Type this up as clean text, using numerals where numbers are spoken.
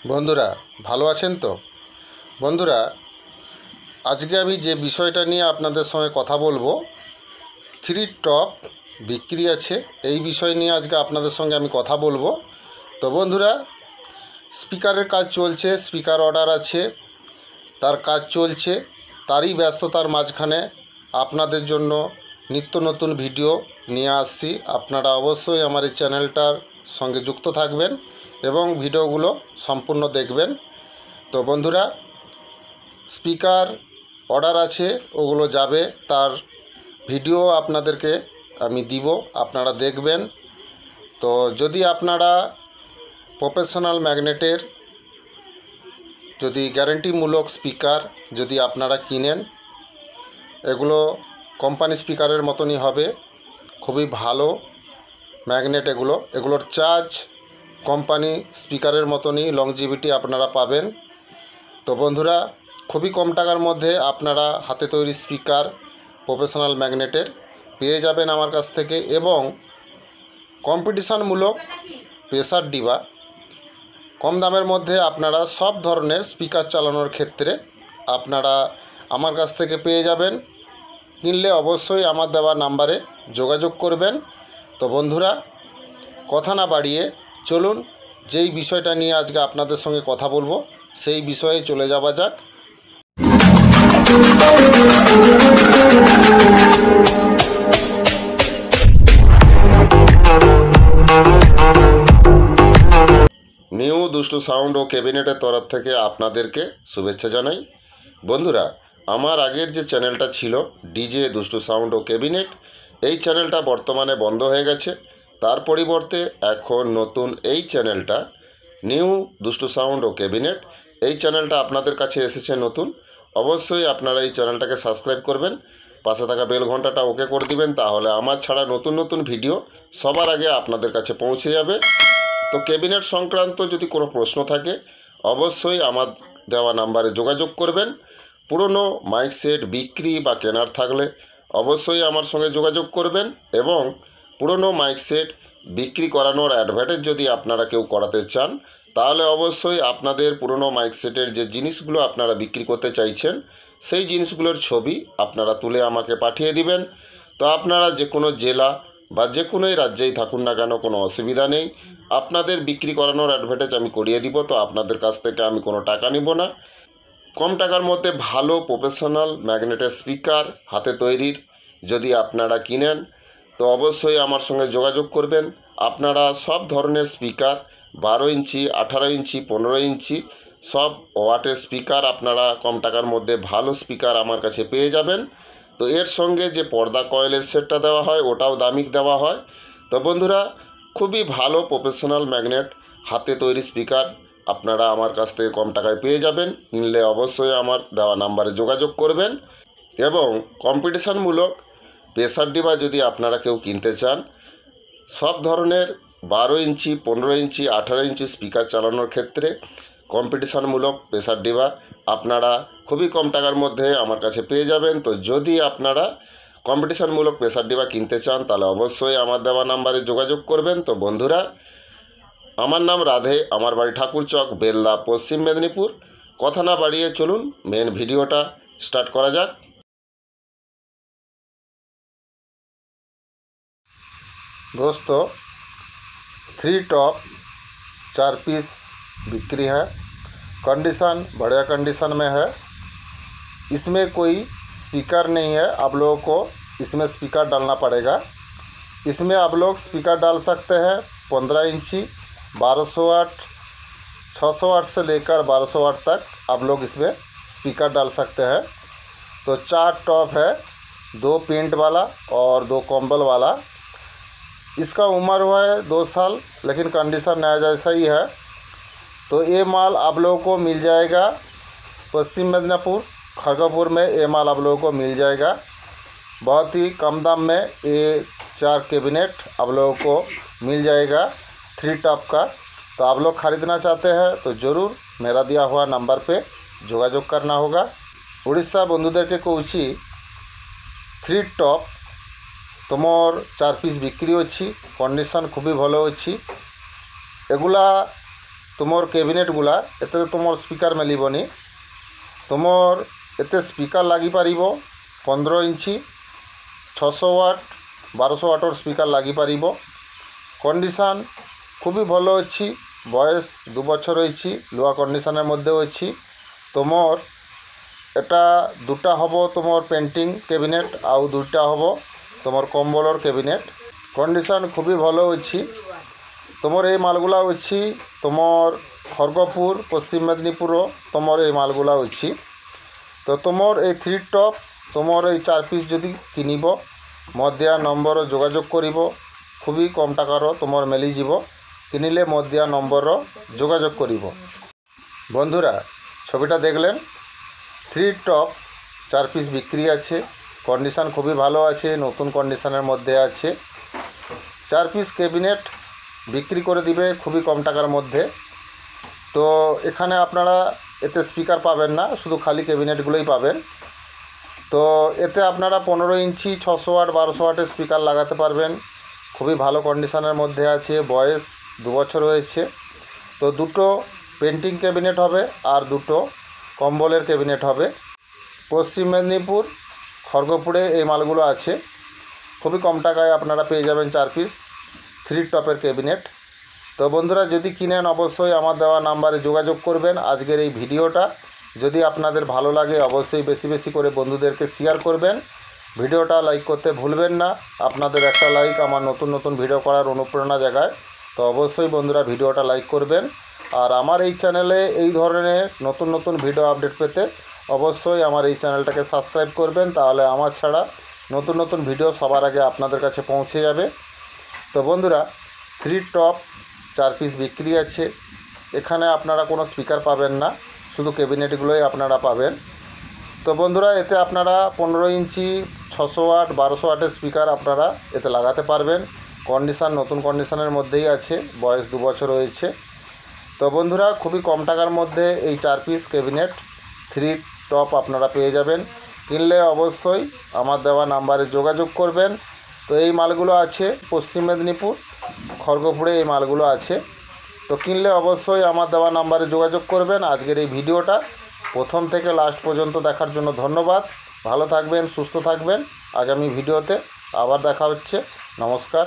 বন্ধুরা ভালো আছেন তো? বন্ধুরা, আজকে আমি যে বিষয়টা নিয়ে আপনাদের সঙ্গে কথা বলবো, থ্রি টপ বিক্রি আছে, এই বিষয় নিয়ে আজকে আপনাদের সঙ্গে আমি কথা বলবো। তো বন্ধুরা, স্পিকারের কাজ চলছে, স্পিকার অর্ডার আছে, তার কাজ চলছে, তারই ব্যস্ততার মাঝখানে আপনাদের জন্য নিত্য নতুন ভিডিও নিয়ে আসছি। আপনারা অবশ্যই আমার এই চ্যানেলটার সঙ্গে যুক্ত থাকবেন এবং ভিডিওগুলো সম্পূর্ণ দেখবেন। তো বন্ধুরা, স্পিকার অর্ডার আছে, ওগুলো যাবে, তার ভিডিও আপনাদেরকে আমি দিব, আপনারা দেখবেন। তো যদি আপনারা প্রফেশনাল ম্যাগনেটের যদি গ্যারেন্টিমূলক স্পিকার যদি আপনারা কিনেন, এগুলো কোম্পানি স্পিকারের মতনই হবে, খুবই ভালো ম্যাগনেট এগুলোর চার্জ কোম্পানি স্পিকারের মতনই লংজিভিটি আপনারা পাবেন। তো বন্ধুরা, খুবই কম টাকার মধ্যে আপনারা হাতে তৈরি স্পিকার প্রফেশনাল ম্যাগনেটের পেয়ে যাবেন আমার কাছ থেকে, এবং কম্পিটিশানমূলক প্রেসার ডিবা কম দামের মধ্যে আপনারা সব ধরনের স্পিকার চালানোর ক্ষেত্রে আপনারা আমার কাছ থেকে পেয়ে যাবেন। কিনলে অবশ্যই আমার দেওয়া নাম্বারে যোগাযোগ করবেন। তো বন্ধুরা, কথা না বাড়িয়ে চলুন যেই বিষয়টা নিয়ে আজকে আপনাদের সঙ্গে কথা বলবো সেই বিষয়ে চলে যাওয়া যাক। নিউ দুষ্টু সাউন্ড ও ক্যাবিনেটের তরফ থেকে আপনাদেরকে শুভেচ্ছা জানাই। বন্ধুরা, আমার আগের যে চ্যানেলটা ছিল ডিজে দুষ্টু সাউন্ড ও ক্যাবিনেট, এই চ্যানেলটা বর্তমানে বন্ধ হয়ে গেছে। তার পরিবর্তে এখন নতুন এই চ্যানেলটা নিউ দুষ্টু সাউন্ড ও ক্যাবিনেট, এই চ্যানেলটা আপনাদের কাছে এসেছে নতুন। অবশ্যই আপনারা এই চ্যানেলটাকে সাবস্ক্রাইব করবেন, পাশে থাকা বেল ঘন্টাটা ওকে করে দিবেন, তাহলে আমার ছাড়া নতুন নতুন ভিডিও সবার আগে আপনাদের কাছে পৌঁছে যাবে। তো ক্যাবিনেট সংক্রান্ত যদি কোনো প্রশ্ন থাকে অবশ্যই আমার দেওয়া নাম্বারে যোগাযোগ করবেন। পুরনো মাইক সেট বিক্রি বা কেনার থাকলে অবশ্যই আমার সঙ্গে যোগাযোগ করবেন, এবং পুরনো মাইক সেট বিক্রি করানোর অ্যাডভার্টাইজ যদি আপনারা কেউ করাতে চান, তাহলে অবশ্যই আপনাদের পুরনো মাইক সেটের যে জিনিসগুলো আপনারা বিক্রি করতে চাইছেন সেই জিনিসগুলোর ছবি আপনারা তুলে আমাকে পাঠিয়ে দিবেন। তো আপনারা যে কোনো জেলা বা যে কোনো রাজ্যেই থাকুন না কেন, কোনো অসুবিধা নেই, আপনাদের বিক্রি করানোর অ্যাডভার্টাইজ আমি করিয়ে দিব। তো আপনাদের কাছ থেকে আমি কোনো টাকা নিব না। কম টাকার মধ্যে ভালো প্রফেশনাল ম্যাগনেটের স্পিকার হাতে তৈরির যদি আপনারা কিনেন, তো অবশ্যই আমার সঙ্গে যোগাযোগ করবেন। আপনারা সব ধরনের স্পিকার 12 ইঞ্চি, 18 ইঞ্চি, 15 ইঞ্চি সব ওয়াটের স্পিকার আপনারা কম টাকার মধ্যে ভালো স্পিকার আমার কাছে পেয়ে যাবেন। তো এর সঙ্গে যে পর্দা কয়েলের সেটটা দেওয়া হয় ওটাও দামিক দেওয়া হয়। তো বন্ধুরা, খুবই ভালো প্রফেশনাল ম্যাগনেট হাতে তৈরি স্পিকার আপনারা আমার কাছ থেকে কম টাকায় পেয়ে যাবেন। কিনলে অবশ্যই আমার দেওয়া নাম্বারে যোগাযোগ করবেন। এবং কম্পিটিশানমূলক প্রেসার ডিবা যদি আপনারা কেউ কিনতে চান, সব ধরনের 12 ইঞ্চি, 15 ইঞ্চি, 18 ইঞ্চি স্পিকার চালানোর ক্ষেত্রে কম্পিটিশানমূলক প্রেসার ডিবা আপনারা খুবই কম টাকার মধ্যে আমার কাছে পেয়ে যাবেন। তো যদি আপনারা কম্পিটিশানমূলক প্রেসার ডিবা কিনতে চান তাহলে অবশ্যই আমার দেওয়া নাম্বারে যোগাযোগ করবেন। তো বন্ধুরা, আমার নাম রাধে, আমার বাড়ি ঠাকুরচক, বেলদা, পশ্চিম মেদিনীপুর। কথা না বাড়িয়ে চলুন মেন ভিডিওটা স্টার্ট করা যাক। दोस्तों, थ्री टॉप 4 पीस बिक्री है। कंडीशन बढ़िया कंडीशन में है। इसमें कोई स्पीकर नहीं है, आप लोगों को इसमें स्पीकर डालना पड़ेगा। इसमें आप लोग स्पीकर डाल सकते हैं 15 इंची, 1200 वाट, 600 वाट से लेकर 1200 वाट तक आप लोग इसमें स्पीकर डाल सकते हैं। तो 4 टॉप है, 2 पेंट वाला और 2 कॉम्बल वाला। इसका उम्र हुआ है 2 साल, लेकिन कंडीशन नया जैसा ही है। तो ये माल आप लोगों को मिल जाएगा पश्चिम मेदिनीपुर खड़गपुर में। ये माल आप लोगों को मिल जाएगा बहुत ही कम दाम में। ये 4 कैबिनेट आप लोगों को मिल जाएगा 3 टॉप का। तो आप लोग ख़रीदना चाहते हैं तो ज़रूर मेरा दिया हुआ नंबर पे যোগাযোগ करना होगा। उड़ीसा बंधुदेरके कौची 3 टॉप तुमर 4 पिस बिक्री अच्छी, कंडीशन खूबी भलो अच्छी। एगुला तुमर कैबिनेटगुला एते तुमर स्पीकर मिलबनी तुमर एते स्पीकर लगी पार 15 इंची 600 वाट 1200 वाटर स्पीकर लगी पार कंडीशन खूबी भलो अच्छी बयस 2 बछर रही लुआ कंडीशनर मध्य अच्छी तुमर एटा दुटा हबो तुमर पेंटिंग कैबिनेट आउ दुटा हबो तुमर कम्बलर कैबिनेट कंडीशन खूबी भलो अच्छी तुमर ये मालगुला अच्छी तुमर खड़गपुर पश्चिम मेदिनीपुर तुमर ये मालगुला अच्छी तो तुमर ये 3 टप तुमर ये 4 पिस जदि किनिब मध्या नम्बर जोगाजोग करिब खूबी कम टाकार तुमर मिलिजिब किनिले मध्या नम्बर जोगाजोग करिब। बंधुरा छविटा देखलें 3 टप 4 पिस बिक्री आछे कंडीशन खूबी भालो आछे नतून कंडीशनर मध्य आछे 4 पिस कैबिनेट बिक्री करे दिबे खूबी कम टाकार मध्य। तो एखाने आपनारा एते स्पीकर पाबेन ना शुधु खाली कैबिनेटगुलोई पाबेन। तो एते आपनारा 15 इंची 600 वाट 1200 वाटेर स्पीकर लागाते पारबेन खूबी भालो कंडीशनर मध्य आछे बयस 2 बछर होयेछे। तो दुटो पेंटिंग कैबिनेट होबे और दुटो कम्बलेर कैबिनेट होबे। पश्चिम मेदिनीपुर खड़गपुरे ये मालगुलो आछे खूबी कम टाकाय आपनारा पेये जाबेन 4 पिस 3 टपर कैबिनेट। तो बंधुरा यदि किनेन अवश्य आमार देवा नम्बरे जोगाजोग करबेन। आजकेर এই ভিডিওটা যদি আপনাদের ভালো লাগে অবশ্যই বেশি বেশি করে বন্ধুদেরকে শেয়ার করবেন। ভিডিওটা লাইক করতে ভুলবেন না। আপনাদের একটা লাইক আমার নতুন নতুন ভিডিও করার অনুপ্রেরণা জাগায়। তো অবশ্যই বন্ধুরা ভিডিওটা লাইক করবেন আর আমার এই চ্যানেলে এই ধরনের নতুন নতুন ভিডিও আপডেট পেতে অবশ্যই আমার এই চ্যানেলটাকে সাবস্ক্রাইব করবেন তাহলে আমার ছাড়া নতুন নতুন ভিডিও সবার আগে আপনাদের কাছে পৌঁছে যাবে। তো বন্ধুরা 3 টপ 4 পিস বিক্রি আছে এখানে আপনারা কোনো স্পিকার পাবেন না শুধু ক্যাবিনেটগুলোই আপনারা পাবেন। তো বন্ধুরা এতে আপনারা 15 ইঞ্চি 600 ওয়াট 1200 ওয়াটের স্পিকার আপনারা এতে লাগাতে পারবেন। কন্ডিশন নতুন কন্ডিশনের মধ্যেই আছে বয়স 2 বছর হয়েছে। তো বন্ধুরা খুবই কম টাকার মধ্যে এই 4 পিস ক্যাবিনেট 3 টপ আপনারা পেয়ে যাবেন। কিনলে অবশ্যই আমার দেওয়া নাম্বারে যোগাযোগ করবেন। তো এই মালগুলো আছে পশ্চিম মেদিনীপুর খড়গপুরে এই মালগুলো আছে। তো কিনলে অবশ্যই আমার দেওয়া নাম্বারে যোগাযোগ করবেন। আজকের এই ভিডিওটা প্রথম থেকে লাস্ট পর্যন্ত দেখার জন্য ধন্যবাদ। ভালো থাকবেন সুস্থ থাকবেন। আগামী ভিডিওতে আবার দেখা হচ্ছে। নমস্কার।